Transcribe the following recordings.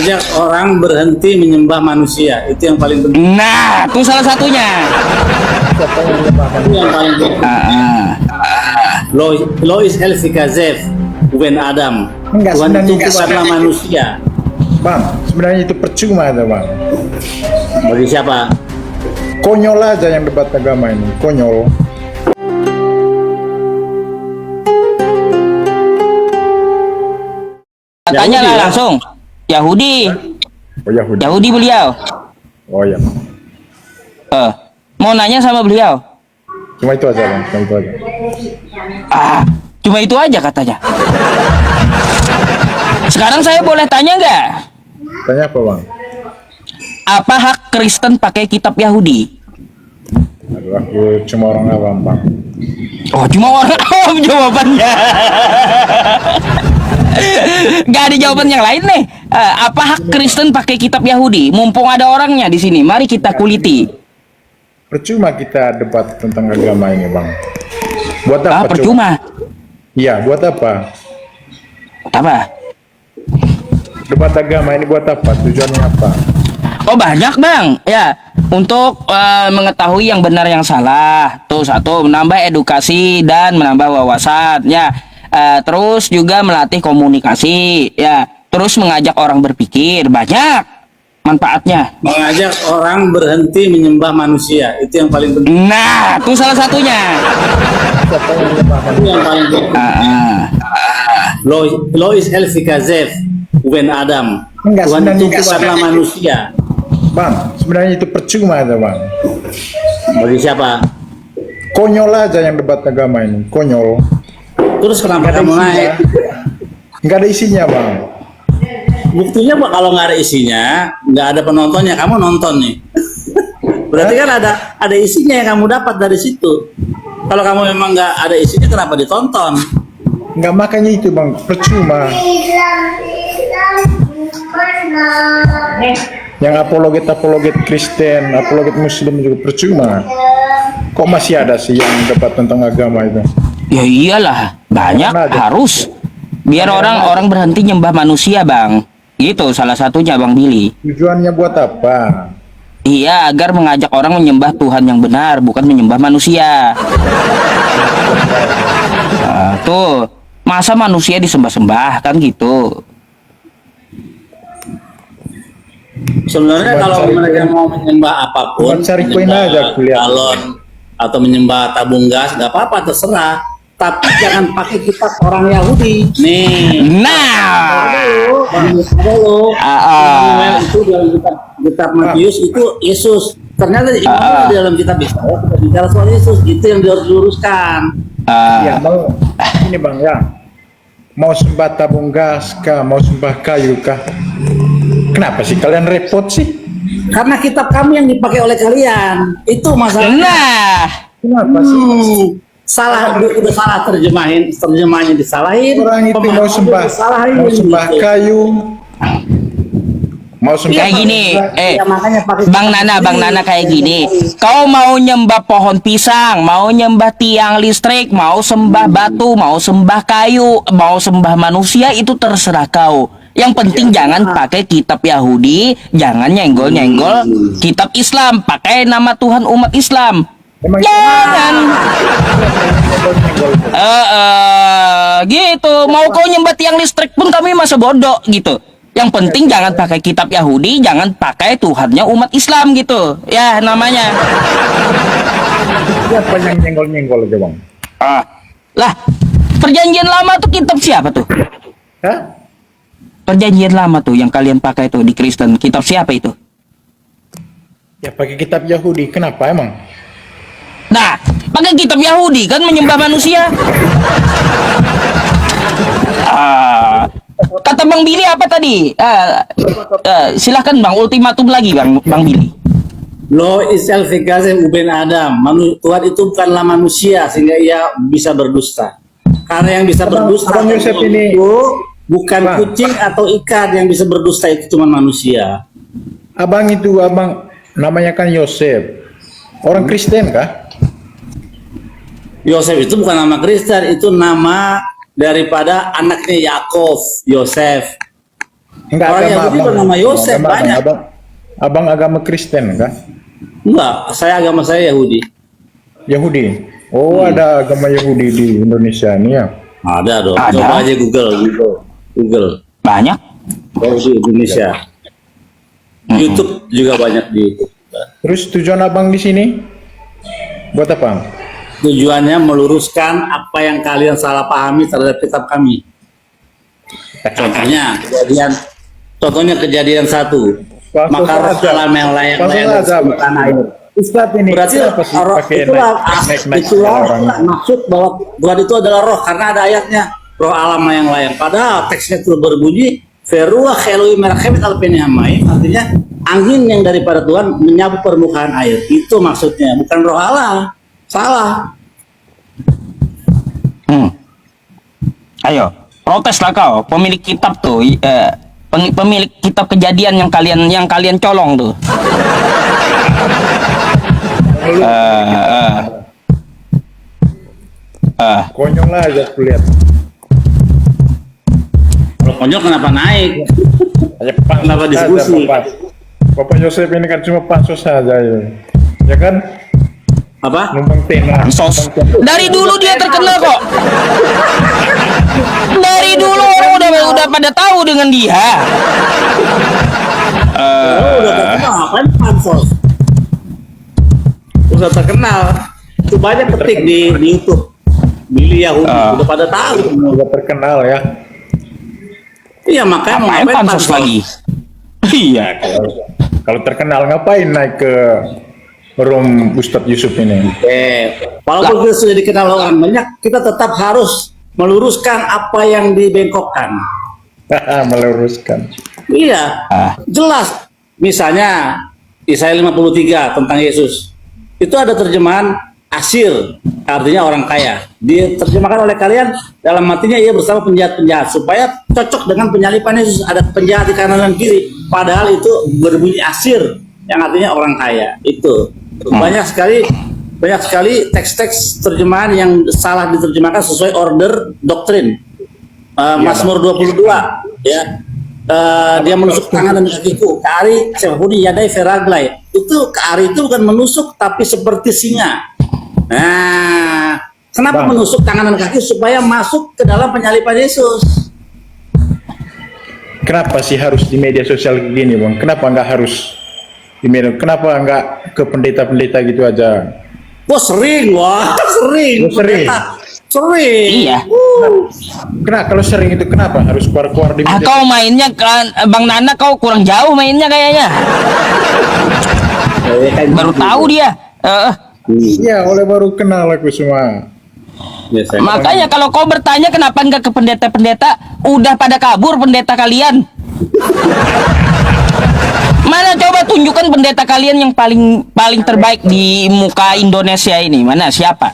mengajak orang berhenti menyembah manusia, itu yang paling penting. Nah, itu salah satunya. Itu yang paling penting. Lo is el fikazef bukan Adam. Enggak, Tuhan itu sebenarnya bukanlah manusia. Bang, sebenarnya itu percuma tuh bang. Bagi siapa? Konyol aja yang debat agama ini, konyol. Tanya Yahudi lah ya? langsung. Yahudi. Oh Yahudi. Yahudi beliau. Oh ya. Mau nanya sama beliau. Cuma itu aja bang, cuma itu aja. Cuma itu aja katanya. Sekarang saya boleh tanya nggak? Tanya apa bang? Apa hak Kristen pakai kitab Yahudi? Aduh, aku cuma orang awam bang. Oh, cuma orang awam jawabannya. Gak ada jawaban yang lain nih. Apa hak Kristen pakai kitab Yahudi? Mumpung ada orangnya di sini, mari kita kuliti. Percuma kita debat tentang agama ini bang. Buat apa? Percuma. Iya, buat apa? Apa? Debat agama ini buat apa? Tujuannya apa? Oh, banyak bang. Ya, untuk mengetahui yang benar yang salah. Tuh satu, menambah edukasi dan menambah wawasan. Ya. Terus juga melatih komunikasi, ya. Terus mengajak orang berpikir, banyak manfaatnya. Mengajak orang berhenti menyembah manusia, itu yang paling penting. Nah, itu salah satunya. Itu yang paling penting. Lo is el fikazef bukan Adam. Enggak, Tuhan itu sebenarnya bukanlah manusia. Bang, sebenarnya itu percuma tuh bang. Bagi siapa? Konyol aja yang debat agama ini, konyol. Terus kenapa kamu naik? Nggak ada isinya bang. Buktinya Pak, kalau nggak ada isinya, nggak ada penontonnya, kamu nonton nih. Berarti kan ada isinya yang kamu dapat dari situ. Kalau kamu memang nggak ada isinya, kenapa ditonton? Nggak, makanya itu bang, percuma. Yang apologet Kristen, apologet Muslim juga percuma. Kok masih ada sih yang debat tentang agama itu? Ya iyalah, banyak harus. Biar orang berhenti nyembah manusia bang. Gitu salah satunya bang Billy. Tujuannya buat apa? Iya, agar mengajak orang menyembah Tuhan yang benar, bukan menyembah manusia. Tuh, masa manusia disembah-sembah kan gitu. Sebenarnya kalau mereka mau menyembah apapun, cari koin aja, kuliah. galon atau menyembah tabung gas, nggak apa-apa, terserah. Tapi jangan pakai kitab orang Yahudi. Nih. Nah. Itu dalam kitab Matius itu Yesus. Ternyata di dalam kitab Yesaya kita bicara soal Yesus. Itu yang harus diluruskan. Ya mau ini bang ya. Mau sembah tabung gas kah? Mau sembah kayu kah? Kenapa sih kalian repot sih? Karena kitab kami yang dipakai oleh kalian. Itu masalahnya. Nah. Kenapa sih? Salah, udah salah terjemahnya disalahin. Orang itu mau sembah gitu. kayu, mau sembah Kayak gini, Ya, makanya pakai Bang Nana kayak gini. Kau mau nyembah pohon pisang, mau nyembah tiang listrik, mau sembah batu, mau sembah kayu, mau sembah manusia, itu terserah kau. Yang penting jangan pakai kitab Yahudi, jangan nyenggol-nyenggol kitab Islam, pakai nama Tuhan umat Islam. Jangan. Gitu. Mau kau nyembah tiang listrik pun kami masa bodoh gitu. Yang penting jangan pakai kitab Yahudi, jangan pakai Tuhannya umat Islam gitu. Ya namanya. Siapa yang nyenggol-nyenggol aja bang? Lah, perjanjian lama tuh kitab siapa tuh? Hah? Perjanjian lama tuh yang kalian pakai tuh di Kristen, kitab siapa itu? Ya pakai kitab Yahudi. Kenapa emang? Nah, pakai kitab Yahudi kan menyembah manusia. Kata Bang Billy apa tadi? Silahkan Bang, ultimatum lagi Bang Billy. Lo isel fikazeh uben Adam. Tuhan itu bukanlah manusia sehingga ia bisa berdusta. Karena yang bisa berdusta Abang Yosef ini itu bukan kucing atau ikan, yang bisa berdusta itu cuma manusia. Abang namanya kan Yosef. Orang Kristen kah? Yosef itu bukan nama Kristen, itu nama daripada anaknya Yakov, Yosef. Enggak Orang agama Yahudi abang. bernama Yosef, Agama banyak. Abang agama Kristen kah? Enggak, agama saya Yahudi. Yahudi. Oh, ada agama Yahudi di Indonesia nih ya. Ada dong. Ada. Coba aja Google. Banyak. Yahudi Indonesia. YouTube juga banyak di YouTube. Terus tujuan abang di sini buat apa? Tujuannya meluruskan apa yang kalian salah pahami terhadap kitab kami. Contohnya kejadian 1. Maka roh alam yang layak-layak bukan air. Ustadz ini Berarti kenapa sih roh pakai itulah orang? maksud bahwa Tuhan itu adalah roh karena ada ayatnya roh alam yang layak. Padahal teksnya itu berbunyi Feruah Elohim Merachemit Alpenihamaim, artinya angin yang daripada Tuhan menyapu permukaan air. Itu maksudnya, bukan roh Allah. Salah. Ayo, proteslah kau, pemilik kitab tuh, pemilik kitab kejadian yang kalian colong tuh. Konyol aja kulihat. Kalau konyol kenapa naik? Kenapa diskusi? Bapak Yosef ini kan cuma pansos saja ya kan? Apa? Numpang tenar. Sos. Dari dulu dia terkenal kok. Dari dulu orang udah pada tahu dengan dia. Udah terkenal, ngapain pansos? Udah terkenal. Itu banyak ketik di YouTube. Billy Yahudi udah pada tahu. Udah terkenal ya. Iya makanya mau Ngapain ngapain pansos lagi? Iya. Kalau terkenal ngapain naik ke room Ustadz Yusuf ini? Walaupun kita sudah dikenal orang banyak, kita tetap harus meluruskan apa yang dibengkokkan. Meluruskan. Iya, jelas. Misalnya Yesaya 53 tentang Yesus. Itu ada terjemahan Asir, artinya orang kaya. Diterjemahkan oleh kalian dalam artinya ia bersama penjahat-penjahat supaya cocok dengan penyalipan Yesus. Ada penjahat di kanan dan kiri, padahal itu berbunyi Asir yang artinya orang kaya. Itu banyak sekali teks-teks terjemahan yang salah diterjemahkan sesuai order doktrin. Mazmur 22 ya. Dia menusuk tangan dan kakiku. Keari Sefudi Yadai Feraglai. Itu keari itu bukan menusuk tapi seperti singa. Nah, kenapa menusuk tangan dan kaki supaya masuk ke dalam penyalipan Yesus? Kenapa sih harus di media sosial gini, Bang? Kenapa nggak harus di media? Kenapa nggak ke pendeta-pendeta gitu aja? Sering. Sering. Sering. Iya. Kenapa kalau sering itu kenapa harus keluar-keluar di media? Kau mainnya kan Bang Nana, kau kurang jauh mainnya kayaknya. Baru tahu dia. Iya, oleh baru kenal aku semua. Makanya kalau kau bertanya kenapa enggak ke pendeta-pendeta, udah pada kabur pendeta kalian. Mana coba tunjukkan pendeta kalian yang paling terbaik di muka Indonesia ini. Mana siapa?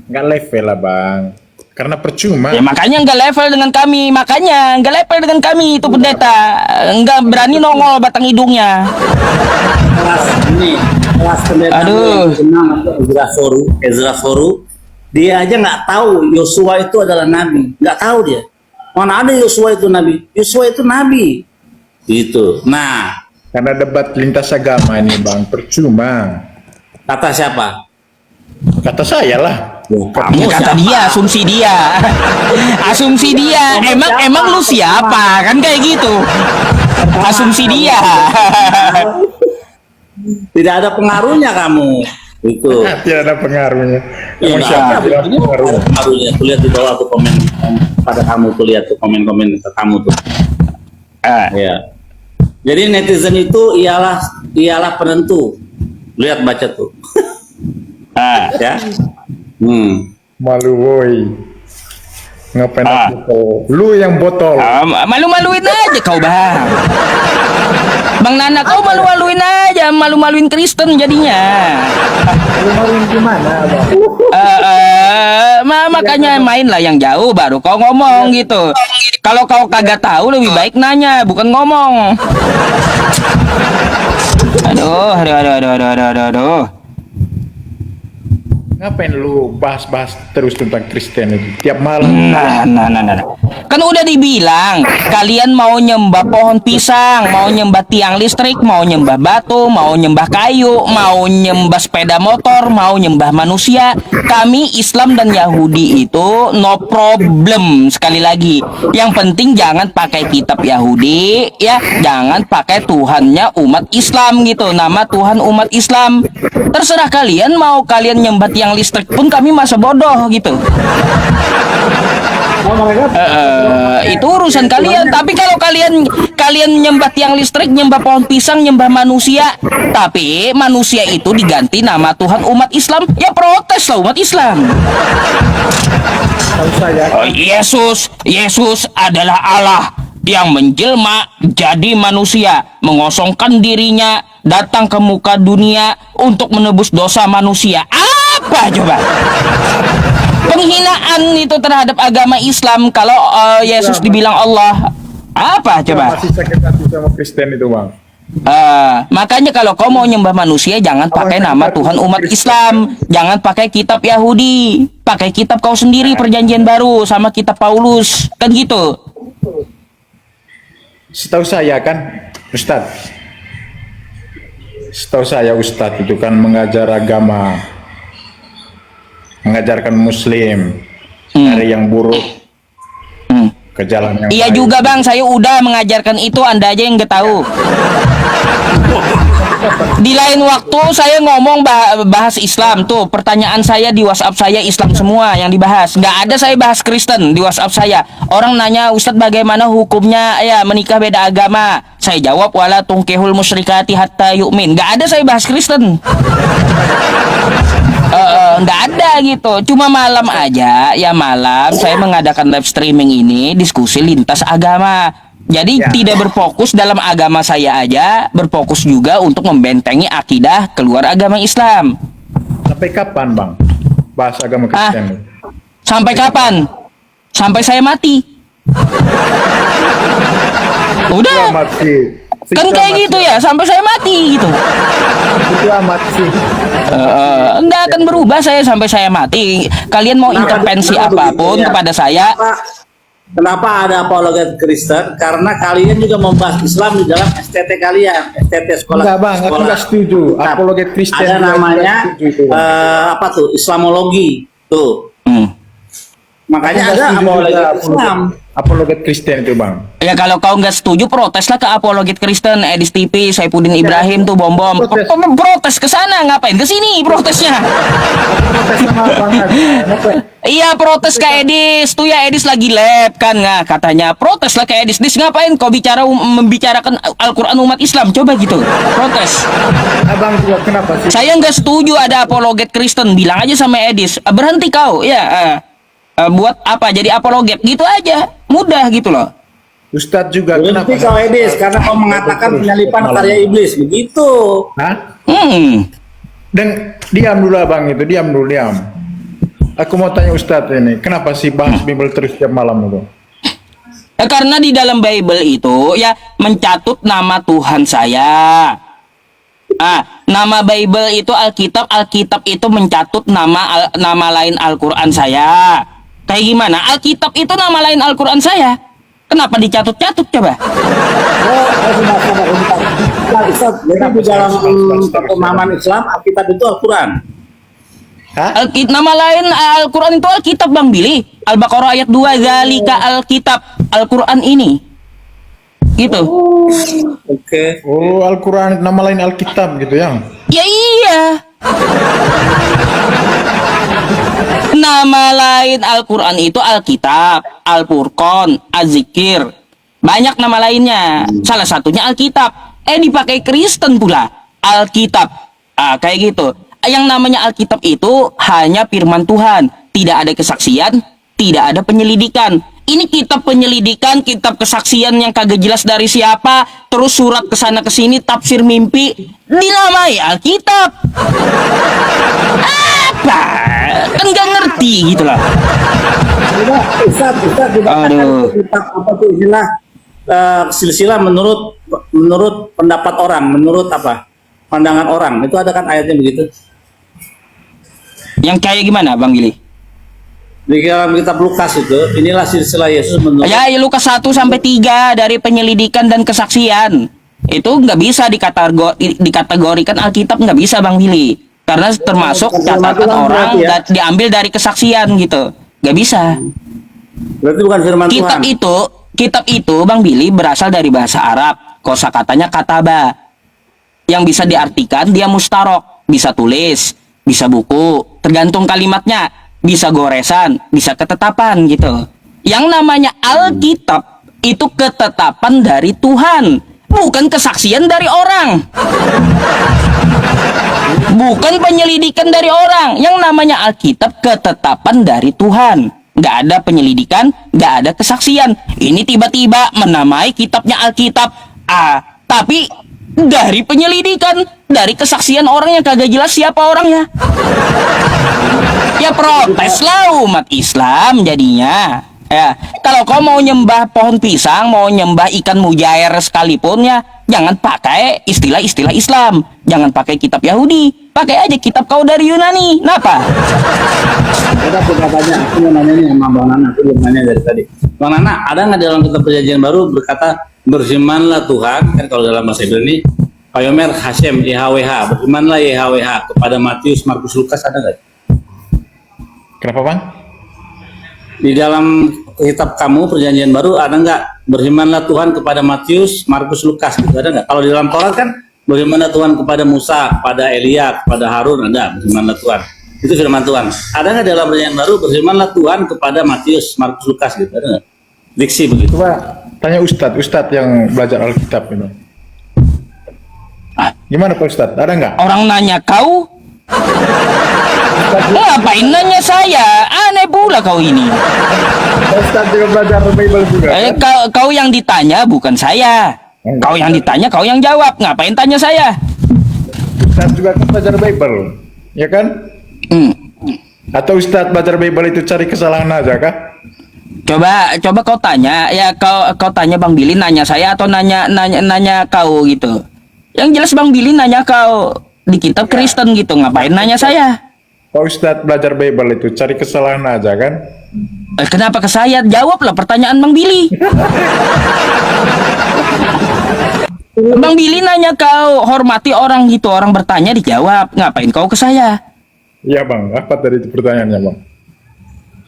Nggak level lah, Bang. Karena percuma. Ya makanya enggak level dengan kami. Makanya enggak level dengan kami itu pendeta. Enggak berani nongol batang hidungnya. Kelas pendeta Ezra Soru, dia aja nggak tahu Yosua itu adalah nabi, nggak tahu dia. Mana ada Yosua itu nabi? Yosua itu nabi. Gitu. Nah, Karena debat lintas agama ini, Bang, percuma. kata siapa? Kata saya lah. Ya, kata dia, asumsi dia. Asumsi dia. Emang lu siapa? Kan kayak gitu. Asumsi dia. Tidak ada pengaruhnya kamu. Itu. Tidak ada pengaruhnya. Iya, Emang siapa ada bilang pengaruhnya? pengaruhnya. Tuh lihat di bawah tuh komen pada kamu tuh, lihat tuh komen-komen ke kamu tuh. Ya. Jadi netizen itu ialah penentu. Lihat baca tuh. Ya. Malu woi. Ngapain aku? Lu yang botol. Malu-maluin aja kau, Bang. Bang Nana, kau malu-maluin aja, malu-maluin Kristen jadinya. Malu-maluin gimana, Bang? Makanya mainlah yang jauh baru kau ngomong gitu. Kalau kau kagak tahu lebih baik nanya, bukan ngomong. Aduh. Ngapain lu bahas-bahas terus tentang Kristen itu tiap malam? Nah. Kan udah dibilang, kalian mau nyembah pohon pisang, mau nyembah tiang listrik, mau nyembah batu, mau nyembah kayu, mau nyembah sepeda motor, mau nyembah manusia. Kami Islam dan Yahudi itu no problem. Sekali lagi, yang penting jangan pakai kitab Yahudi, ya, jangan pakai Tuhannya umat Islam gitu. Nama Tuhan umat Islam. Terserah kalian, mau kalian nyembah tiang listrik pun kami masa bodoh gitu. Itu urusan kalian. Tapi kalau kalian nyembah tiang listrik, nyembah pohon pisang, nyembah manusia, tapi manusia itu diganti nama Tuhan umat Islam, ya protes lah umat Islam. Tahu saya Yesus adalah Allah yang menjelma jadi manusia, mengosongkan dirinya, datang ke muka dunia untuk menebus dosa manusia. Apa coba? Penghinaan itu terhadap agama Islam kalau Yesus dibilang Allah. Apa coba? masih sakit hati sama Kristen itu, Bang. Makanya kalau kau mau nyembah manusia, jangan pakai nama Tuhan umat Islam, jangan pakai kitab Yahudi, pakai kitab kau sendiri, Perjanjian Baru sama kitab Paulus, kan gitu. Setahu saya kan, Ustadz. Setahu saya Ustadz itu kan mengajar agama, mengajarkan Muslim dari yang buruk ke jalan yang Iya baik. juga bang, saya udah mengajarkan itu, Anda aja yang nggak tahu. Di lain waktu saya ngomong bahas Islam tuh, pertanyaan saya di WhatsApp saya Islam semua yang dibahas. Nggak ada saya bahas Kristen di WhatsApp saya. Orang nanya, Ustadz bagaimana hukumnya ya menikah beda agama? Saya jawab, wala tungkihul musyrikati hatta yu'min. Nggak ada saya bahas Kristen. Nggak ada gitu. Cuma malam aja, ya malam saya mengadakan live streaming ini, diskusi lintas agama. Jadi tidak berfokus dalam agama saya aja, berfokus juga untuk membentengi akidah keluar agama Islam. Sampai kapan, Bang? Bahas agama Kristen. Sampai kapan? Sampai saya mati. Udah. Amat sih. Kan kayak gitu ya, sampai saya mati gitu. Itu amat sih. Nggak akan berubah saya sampai saya mati. Kalian mau intervensi apapun kepada saya. Kenapa ada apologet Kristen? Karena kalian juga membahas Islam di dalam STT kalian, STT sekolah. Enggak, Bang, aku nggak setuju. Nah, Apologet Kristen ada juga namanya nggak setuju, Bang. apa tuh? Islamologi tuh. Makanya Aku ada nggak setuju apologet juga Islam. Apologet Kristen itu, Bang. Ya kalau kau nggak setuju, proteslah ke apologet Kristen, Edis TV, Saipudin Ibrahim tuh bom-bom. Protes ke sana, ngapain ke sini protesnya? Iya, protes ke Edis tuh ya, Edis lagi lab kan, nggak katanya proteslah ke Edis. Dis ngapain kau membicarakan Al-Quran umat Islam, coba gitu protes. Abang juga kenapa sih? Saya nggak setuju ada apologet Kristen, bilang aja sama Edis, berhenti kau ya. Buat apa jadi apologet gitu aja, mudah gitu loh. Ustadz juga Berhenti kenapa? kau Edis, karena kau mengatakan penyalipan karya iblis, begitu. Hah? Dan Diam dulu, Abang, itu diam dulu, diam. Aku mau tanya Ustadz ini, kenapa sih bahas Bible terus tiap malam itu? karena di dalam Bible itu ya mencatut nama Tuhan saya. Nama Bible itu Alkitab, Alkitab itu mencatut nama lain Al-Quran saya. Kayak gimana? Alkitab itu nama lain Al-Quran saya. Kenapa dicatut-catut coba? Jadi di dalam pemahaman Islam, Alkitab itu Al-Quran. Hah? Nama lain Al-Quran itu Alkitab Bang Billy. Al-Baqarah ayat 2, Zalika Alkitab, Al-Quran ini. Gitu. Oke. Oh, Al-Quran nama lain Alkitab gitu ya? Ya iya. Nama lain Al-Quran itu Alkitab, Al-Furqan, Az-Zikir. Banyak nama lainnya. Salah satunya Alkitab. Dipakai Kristen pula. Alkitab. Kayak gitu. Yang namanya Alkitab itu hanya firman Tuhan. Tidak ada kesaksian, tidak ada penyelidikan. Ini kitab penyelidikan, kitab kesaksian yang kagak jelas dari siapa, terus surat kesana kesini, tafsir mimpi, dinamai Alkitab. Apa? Kan nggak ngerti gitu loh. Ustaz Aduh. kitab apa tuh istilah silsilah menurut pendapat orang, menurut apa? Pandangan orang. Itu ada kan ayatnya begitu. Yang kayak gimana Bang Billy? Di dalam kitab Lukas itu, inilah silsilah Yesus menurut Ya, Lukas 1 sampai 3 dari penyelidikan dan kesaksian. Itu nggak bisa dikategorikan Alkitab, nggak bisa Bang Billy. Karena termasuk catatan orang berarti ya. diambil dari kesaksian gitu. Nggak bisa. berarti bukan firman Tuhan. Kitab itu Bang Billy berasal dari bahasa Arab. Kosakatanya kataba. Yang bisa diartikan dia mustarok, bisa tulis, bisa buku, tergantung kalimatnya, bisa goresan, bisa ketetapan gitu. Yang namanya Alkitab itu ketetapan dari Tuhan, bukan kesaksian dari orang. Bukan penyelidikan dari orang. Yang namanya Alkitab ketetapan dari Tuhan. Nggak ada penyelidikan, nggak ada kesaksian. Ini tiba-tiba menamai kitabnya Alkitab. Tapi dari penyelidikan, dari kesaksian orang yang kagak jelas siapa orangnya. Ya protes lah umat Islam jadinya. Ya, kalau kau mau nyembah pohon pisang, mau nyembah ikan mujair sekalipun ya, jangan pakai istilah-istilah Islam. Jangan pakai kitab Yahudi. Pakai aja kitab kau dari Yunani. Kenapa? Kita tanya, aku mau nanya nih sama Bang Nana, aku belum nanya dari tadi. Bang Nana, ada nggak dalam kitab perjanjian baru berkata berfirmanlah Tuhan, kan kalau dalam bahasa Ibrani, Payomer Hashem YHWH, berfirmanlah YHWH kepada Matius, Markus, Lukas, ada nggak? Kenapa bang? Di dalam kitab kamu perjanjian baru ada nggak berfirmanlah Tuhan kepada Matius, Markus, Lukas, gitu ada nggak? Kalau di dalam Taurat kan berfirmanlah Tuhan kepada Musa, kepada Elia, kepada Harun, ada berfirmanlah Tuhan. Itu firman Tuhan. Ada nggak dalam perjanjian baru berfirmanlah Tuhan kepada Matius, Markus, Lukas, gitu ada nggak? Diksi begitu. Coba tanya Ustadz yang belajar Alkitab ini. Gimana Pak Ustadz? Ada nggak? Orang nanya kau, ngapain nanya saya? Aneh pula kau ini. Ustadz juga belajar Bible juga. Kau yang ditanya bukan saya. Kau yang ditanya, kau yang jawab. Ngapain tanya saya? Ustadz juga kan belajar Bible, ya kan? Atau Ustadz belajar Bible itu cari kesalahan aja kah? Coba kau tanya, ya kau tanya Bang Billy nanya saya atau nanya kau gitu. Yang jelas Bang Billy nanya kau di kitab Kristen gitu, ngapain nanya saya? Pak Ustadz belajar Bible itu cari kesalahan aja kan? Kenapa ke saya? Jawablah pertanyaan Bang Billy. Bang Billy nanya kau, hormati orang gitu, orang bertanya dijawab. Ngapain kau ke saya? Iya bang, apa tadi itu pertanyaannya bang?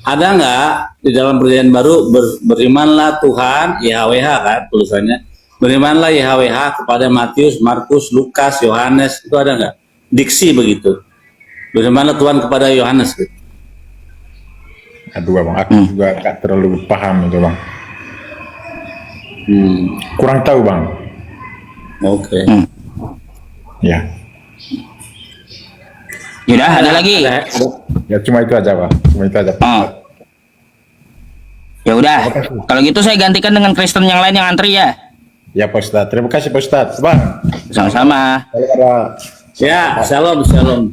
Ada nggak di dalam perjanjian baru berimanlah Tuhan YHWH kan tulisannya, berimanlah YHWH kepada Matius, Markus, Lukas, Yohanes, itu ada nggak diksi begitu, berimanlah Tuhan kepada Yohanes gitu. Aduh bang, aku juga nggak terlalu paham itu bang. Kurang tahu bang. Oke. Ya, Yaudah, ada lagi. ya cuma itu aja bang, cuma itu aja. Oh. Ya udah, kalau gitu saya gantikan dengan Kristen yang lain yang antri ya. Ya Pak Ustadz, terima kasih Pak Ustadz bang. Sama-sama. Kalau ada Ya, shalom, shalom.